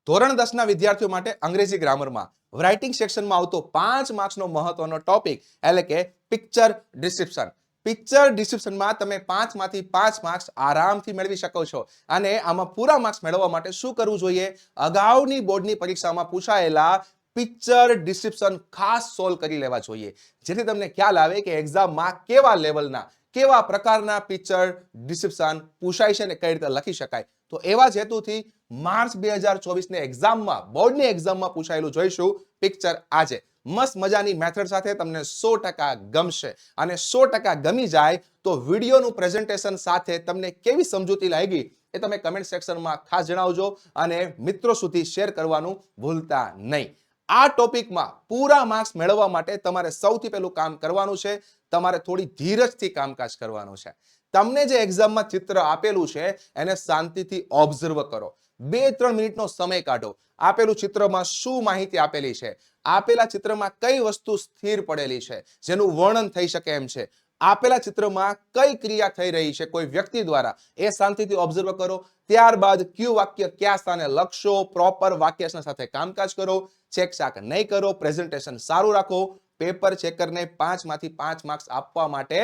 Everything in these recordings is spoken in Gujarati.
ધોરણ 10 ના વિદ્યાર્થીઓ માટે અંગ્રેજી ગ્રામરમાં રાઇટિંગ સેક્શનમાં આવતો 5 માર્ક્સનો મહત્વનો ટોપિક એટલે કે પિક્ચર ડિસ્ક્રિપ્શન. પિક્ચર ડિસ્ક્રિપ્શનમાં તમે 5 માંથી 5 માર્ક્સ આરામથી મેળવી શકો છો. અને આમાં પૂરા માર્ક્સ મેળવવા માટે શું કરવું જોઈએ? અગાઉની બોર્ડની પરીક્ષામાં પૂછાયેલા પિક્ચર ડિસ્ક્રિપ્શન ખાસ સોલ્વ કરી લેવા જોઈએ, જેથી તમને ખ્યાલ આવે કે એક્ઝામમાં કેવા લેવલના કેવા પ્રકારના પિક્ચર ડિસ્ક્રિપ્શન પૂછાય છે ને કઈ રીતે લખી શકાય. તો એવા જ હેતુથી માર્ચ 2024 ની એક્ઝામમાં બોર્ડની એક્ઝામમાં પૂછાયેલું જોઈશું પિક્ચર આજે મસ્ત મજાની મેથડ સાથે. તમને 100% ગમશે અને 100% ગમી જાય તો વિડીયોનું પ્રેઝન્ટેશન સાથે તમને કેવી સમજૂતી લાગી એ તમે કમેન્ટ સેક્શનમાં ખાસ જણાવજો અને મિત્રો સુધી શેર કરવાનું ભૂલતા નહીં. આ ટોપિકમાં પૂરા માર્ક્સ મેળવવા માટે તમારે સૌથી પહેલું કામ કરવાનું છે, તમારે થોડી ધીરજથી કામકાજ કરવાનું છે. તમને જે એક્ઝામમાં ચિત્ર આપેલું છે એને શાંતિથી ઓબ્ઝર્વ કરો. 2-3 મિનિટનો સમય કાઢો. આપેલું ચિત્રમાં શું માહિતી આપેલી છે, આપેલા ચિત્રમાં કઈ વસ્તુ સ્થિર પડેલી છે જેનું વર્ણન થઈ શકે એમ છે, આપેલા ચિત્રમાં કઈ ક્રિયા થઈ રહી છે કોઈ વ્યક્તિ દ્વારા, એ શાંતિથી ઓબ્ઝર્વ કરો. ત્યારબાદ કયું વાક્ય કયા સ્થાને લખશો, પ્રોપર વાક્યરચના સાથે કામકાજ કરો. ચેકચાક નહીં કરો, પ્રેઝન્ટેશન સારું રાખો. પેપર ચેકરને 5 માંથી 5 માર્ક્સ આપવા માટે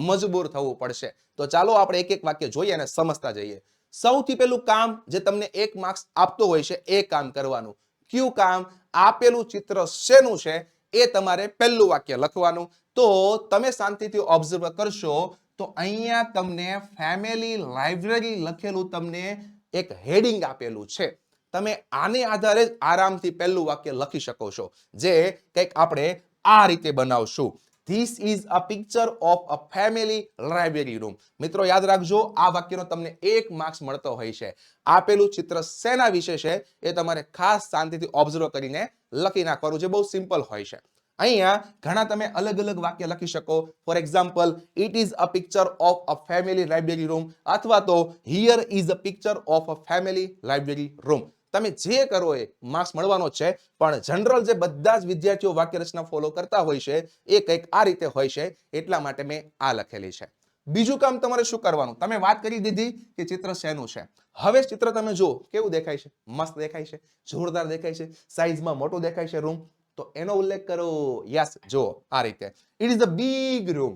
મજબૂર થવું પડશે. તો ચાલો આપણે એક એક વાક્ય જોઈએ અને સમજતા જઈએ. સૌથી પહેલું કામ જે તમને 1 માર્ક્સ આપતો હોય છે એ કામ કરવાનું. કયું કામ? આપેલું ચિત્ર શેનું છે એ તમારે પહેલું વાક્ય લખવાનું. તો તમે શાંતિથી ઓબ્ઝર્વ કરશો તો અહીંયા તમને ફેમિલી લાઇબ્રેરી લખેલું તમને એક હેડિંગ આપેલું છે. તમે આને આધારે જ આરામથી પહેલું વાક્ય લખી શકો છો, જે કંઈક આપણે આ રીતે બનાવશું. This is a picture of a family library room. મિત્રો યાદ રાખજો, આ વાક્યનો તમને 1 માર્ક્સ મળતો હોય છે. આપેલું ચિત્ર શેના વિશે છે એ તમારે ખાસ શાંતિથી ઓબ્ઝર્વ કરીને લખી નાખવાનું, જે બહુ સિમ્પલ હોય છે. અહીંયા ઘણા તમે અલગ અલગ વાક્ય લખી શકો. For example, it is a picture of a family library room, અથવા તો here is a picture of a family library room. તમે જે કરો એ માર્ક્સ મળવાનો છે, પણ જનરલ જે બધા જ વિદ્યાર્થીઓ વાક્ય રચના ફોલો કરતા હોય છે એ કંઈક આ રીતે હોય છે, એટલા માટે મેં આ લખેલી છે. બીજું કામ તમારે શું કરવાનું? તમે વાત કરી દીધી કે ચિત્ર શેનું છે. હવે ચિત્ર તમે જુઓ કેવું દેખાય છે, મસ્ત દેખાય છે, જોરદાર દેખાય છે, સાઈઝમાં મોટું દેખાય છે રૂમ, તો એનો ઉલ્લેખ કરો. યસ, જો આ રીતે it is a big room.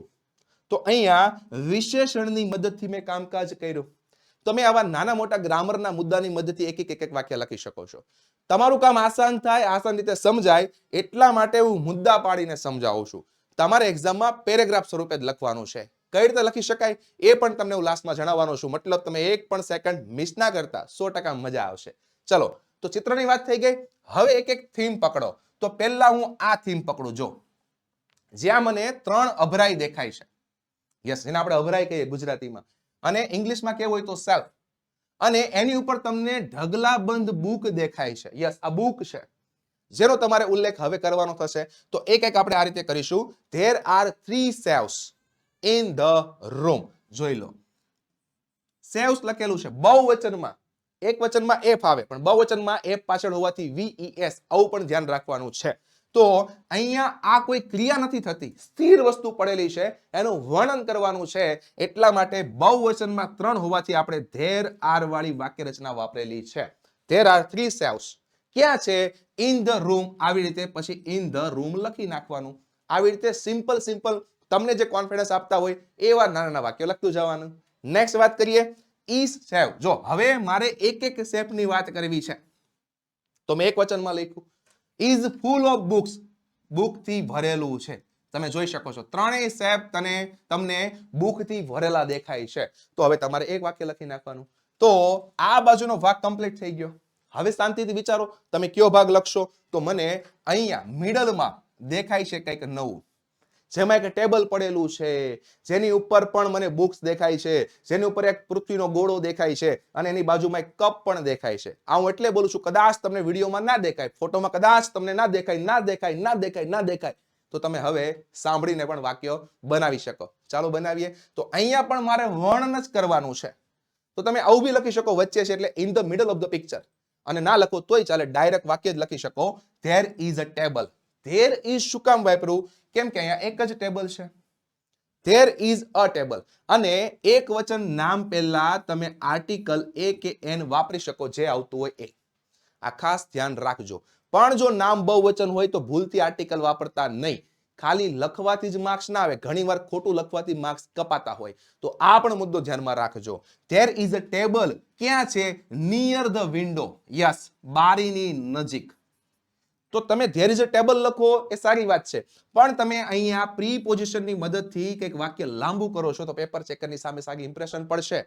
તો અહીંયા વિશેષણની મદદથી મેં કામકાજ કર્યું. તમે આવા નાના મોટા ગ્રામરના મુદ્દાની મદદથી એક એક વાક્ય લખી શકો છો. તમારું કામ આસાન થાય, આસાન રીતે સમજાય એટલા માટે હું મુદ્દા પાડીને સમજાવું છું. તમારે એક્ઝામમાં પેરેગ્રાફ સ્વરૂપે જ લખવાનું છે. કઈ રીતે લખી શકાય એ પણ તમને હું લાસ્ટમાં જણાવવાનો છું. મતલબ તમે એક પણ સેકન્ડ મિસ ના કરતા, 100% મજા આવશે. ચલો, તો ચિત્રની વાત થઈ ગઈ. હવે એક એક થીમ પકડો. તો પહેલા હું આ થીમ પકડું. જો જ્યાં મને 3 અભરાઈ દેખાય છે, યસ, જેને આપણે અભરાઈ કહીએ ગુજરાતીમાં, અને ઇંગ્લિશમાં કેવું હોય તો સેલ્ફ, અને એની ઉપર તમને ઢગલાબંધ બુક દેખાય છે. યસ, આ બુક છે જેનો તમારે ઉલ્લેખ હવે કરવાનો થશે. તો એક એક આપણે આ રીતે કરીશું. There are 3 shelves in the room. જોઈ લો, shelves લખેલું છે બહુવચનમાં. એક વચનમાં એફ આવે, પણ બહુવચનમાં એફ પાછળ હોવાથી VES આવું પણ ધ્યાન રાખવાનું છે. તો અહીંયા આ કોઈ ક્રિયા નથી થતી, સ્થિર વસ્તુ પડેલી છે, એનું વર્ણન કરવાનું છે. એટલા માટે બહુવચનમાં 3 હોવાથી આપણે ધેર આર વાળી વાક્ય રચના વાપરેલી છે. There are 3 shelves. ક્યાં છે? In the room. આવી રીતે પછી ઇન ધ રૂમ લખી નાખવાનું. આવી રીતે સિમ્પલ સિમ્પલ તમને જે કોન્ફિડન્સ આપતા હોય એવા નાના નાના વાક્યો લખતું જવાનું. નેક્સ્ટ વાત કરીએ, ઇઝ સેવ. જો હવે મારે એક એક શેપની વાત કરવી છે, તો મેં એક વચનમાં લખ્યું ઇઝ ફૂલ ઓફ બુક્સ. બુકથી ભરેલું છે. તમે જોઈ શકો છો ત્રણેય શેપ તમને બુકથી ભરેલા દેખાય છે. તો હવે તમારે એક વાક્ય લખી નાખવાનું. તો આ બાજુનો ભાગ કમ્પ્લીટ થઈ ગયો. હવે શાંતિથી વિચારો તમે કયો ભાગ લખશો. તો મને અહીંયા મિડલમાં દેખાય છે કંઈક નવું, જેમાં એક ટેબલ પડેલું છે, જેની ઉપર પણ મને બુક્સ દેખાય છે, જેની ઉપર એક પૃથ્વીનો ગોળો દેખાય છે, અને એની બાજુમાં એક કપ પણ દેખાય છે. આ હું એટલે બોલું છું, કદાચ તમને વિડીયોમાં ના દેખાય, ફોટોમાં કદાચ તમને ના દેખાય, તો તમે હવે સાંભળીને પણ વાક્ય બનાવી શકો. ચાલો બનાવીએ. તો અહીંયા પણ મારે વર્ણન જ કરવાનું છે. તો તમે આવું બી લખી શકો, વચ્ચે છે એટલે in the middle of the picture, અને ના લખો તોય ચાલે, ડાયરેક્ટ વાક્ય જ લખી શકો. There is a table. There is શું કામ વાપર્યું? કેમ કે અહીંયા એક જ ટેબલ છે. There is a table. અને એક વચન નામ પહેલા તમે આર્ટિકલ એ કે એન વાપરી શકો, જે આવતું હોય એ. આ ખાસ ધ્યાન રાખજો. પણ જો નામ બહુવચન હોય તો ભૂલથી આર્ટિકલ વાપરતા નહીં. ખાલી લખવાથી જ માર્ક્સ ના આવે, ઘણીવાર ખોટું લખવાથી માર્ક્સ કપાતા હોય. તો આ પણ મુદ્દો ધ્યાનમાં રાખજો. ધેર ઇઝ અ ટેબલ, ક્યાં છે? Near the window. યસ, બારીની નજીક. તો તમે ધેર ઇઝ અ ટેબલ લખો એ સારી વાત છે, પણ તમે અહીંયા પ્રીપોઝિશનની મદદથી કંઈક વાક્ય લાંબુ કરો છો તો પેપર ચેકરની સામે સારી ઇમ્પ્રેશન પડશે.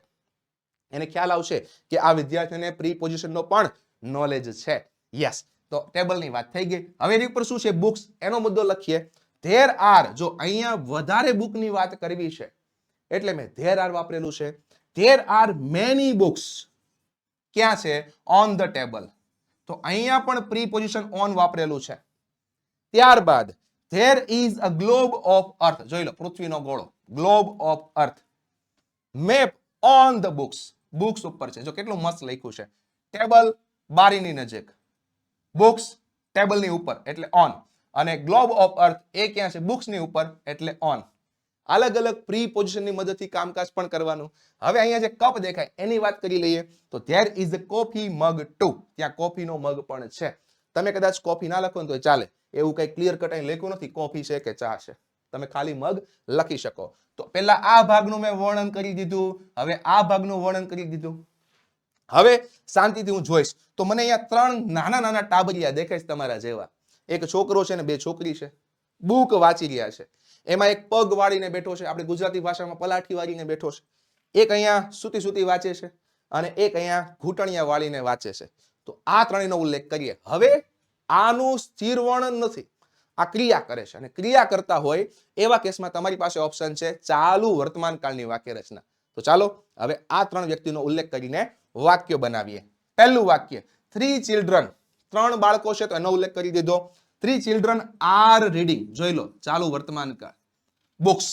એને ખ્યાલ આવશે કે આ વિદ્યાર્થીને પ્રીપોઝિશનનો પણ નોલેજ છે. યસ, તો ટેબલની વાત થઈ ગઈ. હવે એની ઉપર શું છે? બુક્સ. એનો મુદ્દો લખીએ. ધેર આર, જો અહીંયા વધારે બુકની વાત કરવી છે એટલે મેં ધેર આર વાપરેલું છે. There are many books. ક્યાં છે? On the table. તો અહીંયા પણ પ્રીપોઝિશન ઓન વાપરેલું છે. ત્યારબાદ there is a globe of earth. જોઈ લો, પૃથ્વીનો ગોળો, globe of earth. Map on the books. Books ઉપર છે. જો કેટલું મસ્ત લખ્યું છે. ટેબલ બારીની નજીક, બુક્સ ટેબલની ઉપર એટલે ઓન, અને ગ્લોબ ઓફ અર્થ એ ક્યાં છે? બુક્સની ઉપર એટલે ઓન. અલગ અલગ પ્રીપોઝિશનની મદદથી કામકાજ પણ કરવાનું. હવે અહીંયા જે કપ દેખાય એની વાત કરી લઈએ. તો there is a coffee mug too. ત્યાં કોફીનો મગ પણ છે. તમે કદાચ કોફી ના લખો ને તો ચાલે, એવું કઈ ક્લિયર કટ અહીં લખ્યું નથી કોફી છે કે ચા છે. તમે ખાલી મગ લખી શકો. તો પહેલા આ ભાગનું મેં વર્ણન કરી દીધું, હવે આ ભાગનું વર્ણન કરી દીધું. હવે શાંતિથી હું જોઈશ તો મને અહીંયા 3 નાના નાના ટાબરિયા દેખાય છે તમારા જેવા. એક છોકરો છે ને 2 છોકરી છે. બુક વાંચી રહ્યા છે. એમાં એક પગ વાળીને બેઠો છે, આપણે ગુજરાતી ભાષામાં પલાઠી વાળીને બેઠો છે. એક અહીંયા સૂતી સૂતી વાંચે છે અને એક અહીંયા ઘૂંટણિયા વાળીને વાંચે છે. તો આ ત્રણેયનો ઉલ્લેખ કરીએ. હવે આનું સ્થિર વર્ણન નથી, આ ક્રિયા કરે છે, અને ક્રિયા કરતા હોય એવા કેસમાં તમારી પાસે ઓપ્શન છે ચાલુ વર્તમાન કાળની વાક્ય રચના. તો ચાલો હવે આ 3 વ્યક્તિનો ઉલ્લેખ કરીને વાક્ય બનાવીએ. પહેલું વાક્ય, 3 ચિલ્ડ્રન. 3 બાળકો છે તો એનો ઉલ્લેખ કરી દીધો. 3 children are reading. જોઈ લો, ચાલુ વર્તમાન કાળ. બુક્સ.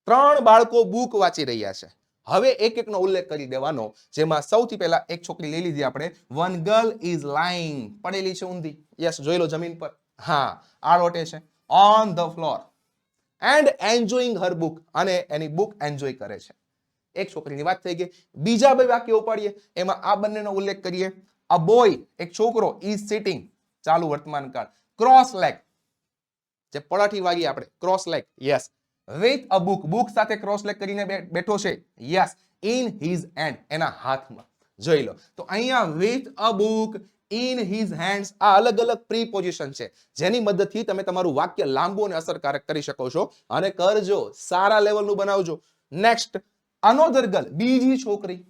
3 બાળકો બુક વાંચી રહ્યા છે. હવે એક એકનો ઉલ્લેખ કરી દેવાનો, જેમાં સૌથી પહેલા એક છોકરી લઈ લીધી આપણે. One girl is lying. પડેલી છે ઊંધી. યસ, જોઈ લો જમીન પર. હા, આરોટે છે. On the floor and enjoying her book. અને એની બુક એન્જોય કરે છે. એક છોકરીની વાત થઈ ગઈ. બીજા 2 વાક્ય ઉપાડીએ, એમાં આ બંનેનો ઉલ્લેખ કરીએ. A boy, એક છોકરો, is sitting. ચાલુ વર્તમાન કાળ. ક્રોસ લેગ, જે પળાઠી વાગી આપણે, cross leg. Yes. With a book, book સાથે ક્રોસ લેગ કરીને બેઠો છે. યસ. ઇન હિઝ હેન્ડ, એના હાથમાં. જોઈ લો, તો અહીંયા with a book, in his hands, આ અલગ અલગ પ્રીપોઝિશન છે જેની મદદથી તમે તમારું વાક્ય લાંબુ અને અસરકારક કરી શકો છો. અને કરજો, સારા લેવલનું બનાવજો. નેક્સ્ટ, અનોધર ગર્લ, બીજી છોકરી.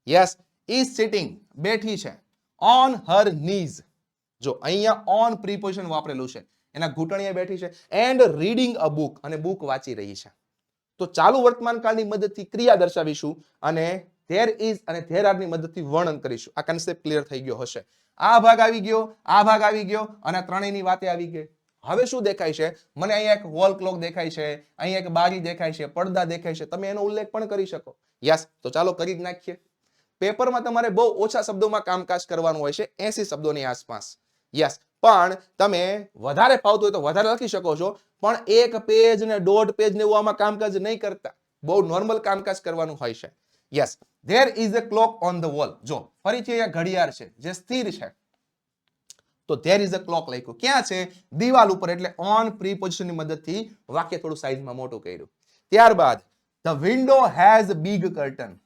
યસ. ઇઝ સિટિંગ, બેઠી છે. On her knees. જો અહીંયા ઓન પ્રીપોઝિશન વાપરેલું છે, એના ઘૂંટણીએ બેઠી છે. એન્ડ રીડિંગ અ બુક, અને બુક વાંચી રહી છે. તો ચાલુ વર્તમાન કાળની મદદથી ક્રિયા દર્શાવીશું અને ધેર ઇઝ અને ધેર આર ની મદદથી વર્ણન કરીશું. આ કન્સેપ્ટ ક્લિયર થઈ ગયો હશે. આ ભાગ આવી ગયો, આ ભાગ આવી ગયો, અને આ ત્રણેયની વાતે આવી ગઈ. હવે શું દેખાય છે? મને અહીંયા એક વોલ ક્લોક દેખાય છે, અહીંયા એક બારી દેખાય છે, પડદા દેખાય છે. તમે એનો ઉલ્લેખ પણ કરી શકો. યસ, તો ચાલો કરી જ નાખીએ. પેપરમાં તમારે બહુ ઓછા શબ્દોમાં કામકાજ કરવાનું હોય છે, 80 શબ્દોની આસપાસ. યસ, પણ તમે વધારે ફાવતું હોય તો વધારે લખી શકો છો, પણ 1 પેજ ને 1.5 પેજ ને એવું આમાં કામકાજ નહીં કરતા. બહુ નોર્મલ કામકાજ કરવાનું હોય છે. Yes. There is a clock on the wall. જો ફરીથી અહીંયા ઘડિયાળ છે જે સ્થિર છે, તો ધેર ઇઝ અ ક્લોક લખ્યું. ક્યાં છે? દિવાલ ઉપર, એટલે ઓન પ્રીપોઝિશનની મદદથી વાક્ય થોડું સાઈઝમાં મોટું કર્યું. ત્યારબાદ the window has big curtain.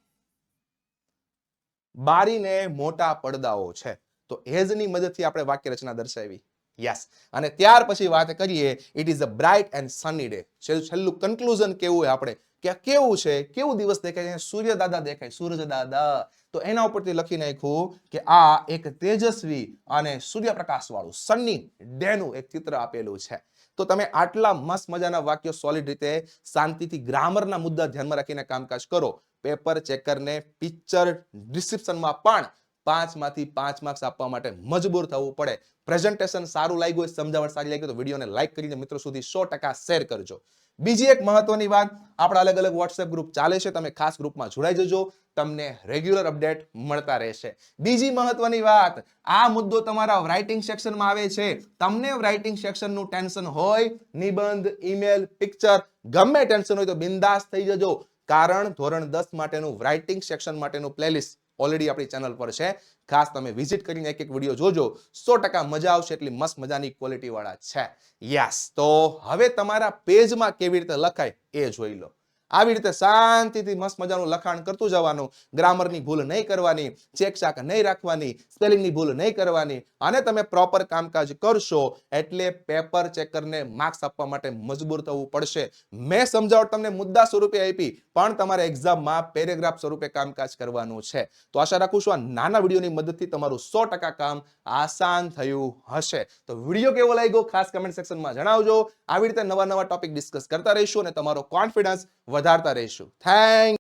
બારીને મોટા પડદાઓ છે. તો હેઝ ની મદદથી આપણે વાક્ય રચના દર્શાવી. યસ. અને ત્યાર પછી વાત કરીએ, it is a bright and Sunny day. છેલ્લું કન્ક્લુઝન કેવું હોય આપણે, કે કેવું છે, કેવું દિવસ દેખાય છે? સૂર્ય દાદા દેખાય, સૂરજ દાદા. તો એના ઉપરથી લખી નાખ્યું કે આ એક તેજસ્વી અને સૂર્યપ્રકાશ વાળું સની ડે નું એક ચિત્ર આપેલું છે. તો તમે આટલા મસ્ત મજાના વાક્યો સોલિડ રીતે શાંતિથી ગ્રામરના મુદ્દા ધ્યાનમાં રાખીને કામકાજ કરો. પેપર ચેકરને પિક્ચર ડિસ્ક્રિપ્શનમાં પણ 5 માંથી 5 માર્ક્સ આપવા માટે મજબૂર થવું પડે. પ્રેઝન્ટેશન સારું લાગ્યું હોય, સમજાવટ સારી લાગી તો વિડીયોને લાઈક કરીને મિત્રો સુધી 100% શેર કરજો. બીજી એક મહત્વની વાત, આપણા અલગ અલગ વોટ્સએપ ગ્રુપ ચાલે છે, તમે ખાસ ગ્રુપમાં જોડાઈ જજો. તમને રેગ્યુલર અપડેટ મળતા રહેશે. બીજી મહત્વની વાત, આ મુદ્દો તમારા રાઇટિંગ સેક્શનમાં આવે છે. તમને રાઇટિંગ સેક્શનનું ટેન્શન હોય, નિબંધ, ઈમેલ, પિક્ચર, ગમે ટેન્શન હોય તો બિંદાસ થઈ જજો. કારણ ધોરણ 10 માટેનું રાઇટિંગ સેક્શન માટેનું પ્લેલિસ્ટ ઓલરેડી આપણી ચેનલ પર છે. ખાસ તમે વિઝિટ કરીને એક એક વિડીયો જોજો. 100% મજા આવશે. એટલી મસ્ત મજાની ક્વોલિટી વાળા છે. યસ. તો હવે તમારા પેજમાં કેવી રીતે લખાય એ જોઈ લો. આવી રીતે શાંતિથી મસ્ત મજાનું લખાણ કરતું જવાનું. ગ્રામરની ભૂલ નહીં કરવાની, ચેકચાક નહીં રાખવાની, સ્પેલિંગની ભૂલ નહીં કરવાની અને તમે પ્રોપર કામકાજ કરશો એટલે પેપર ચેકરને માર્ક્સ આપવા માટે મજબૂર થવું પડશે. મેં સમજાવટ તમને મુદ્દા સ્વરૂપે આપી પણ તમારે એક્ઝામમાં પેરેગ્રાફ સ્વરૂપે કામકાજ કરવાનું છે. તો આશા રાખું છું આ નાના વિડીયોની મદદથી તમારું 100% કામ આસાન થયું હશે. તો વિડીયો કેવો લાગ્યો ખાસ કમેન્ટ સેક્શનમાં જણાવજો. આવી રીતે નવા નવા ટોપિક ડિસ્કસ કરતા રહીશું અને તમારો કોન્ફિડન્સ વધારતા રહીશું. થેન્ક